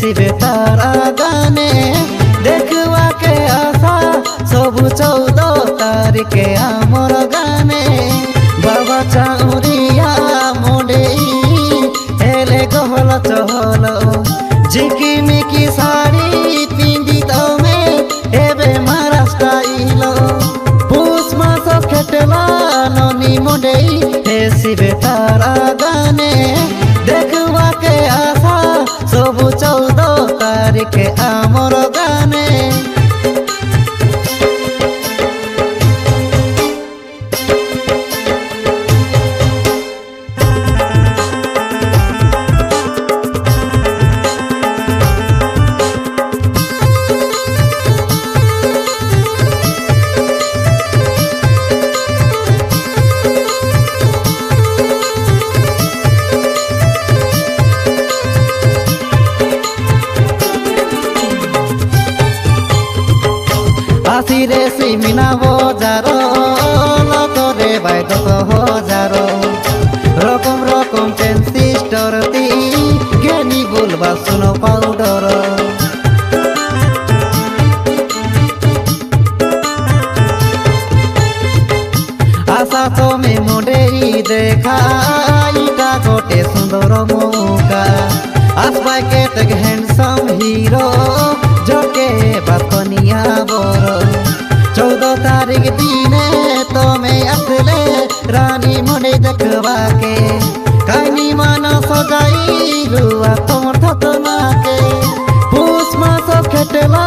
हेसिबे तारा गाने देखवा के आशा सबु 14 तारिखे आमर गाने बाबा चाउरिया मोडेई हेले गहल चहल झिकिमिकी साड़ी पिंदी तमे एबे मारा स्टाइल पुष मास खेटला ननी मोडेई हेसिबे तारा गाने देखवा के आशा सबु 14 तारिखे आमर गाने आसिरे सिमिना हजारो लतरे बाय 10,000 रकम रकम ट्रांजिस्टर ती ज्ञानी बोलबा सुनो पाउडर आशा तमे मोडेई देखा इटा गोटे सुंदर मौका आसपाय के हैंडसम हीरो जोके बापनिया बर 14 तारिख दिने तमे आसले रानी मोडे देखवा के कानी माना सजाई रुआ तमर थतमा के पुष मास खेटला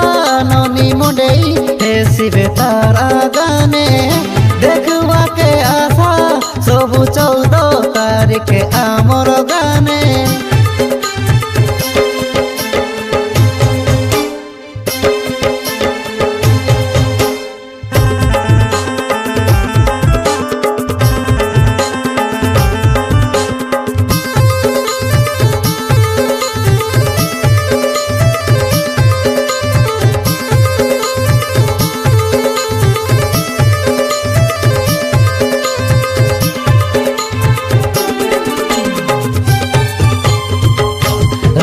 ननी मोडेई हेसिबे तारा गाने देखवा के आशा सबु 14 तारिखे आमर गाने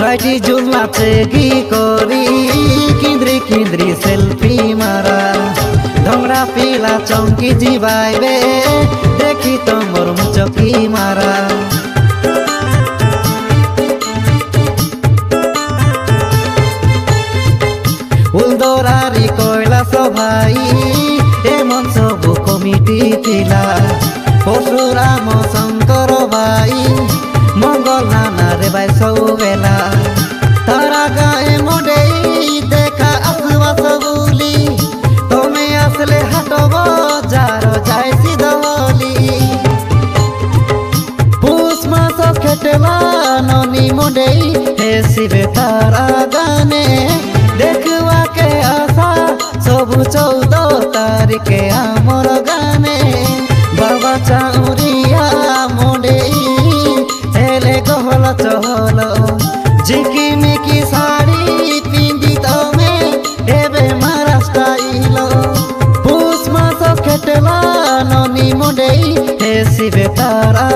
राइटी जुलना चेगी करी किंद्री किंद्री सेल्फी मारा ढोंगरा पीला चौंकी जीवाइबे देखी तमर मुचकी मारा उलदरारी कोयला सभाई एमन सबु कमिटी थिला परशुराम शंकर भाई मंगल नाना रे भाई सबेला तारा गाए मोडेई देखा आसवा सबुली तमे आसले हाटब जार जाय सिधवली पुष मास खेटला ननी मोडेई हेसिबे तारा गाने देखवा के आशा सबु 14 तारिखे आमर गाने बाबा चाउरिया मोडेई हेले गहल चहल झिकिमिकी साड़ी पिंदी तमे एबे मारा स्टाइल पुष मास खेटला ननी मोडेई हेसिबे तारा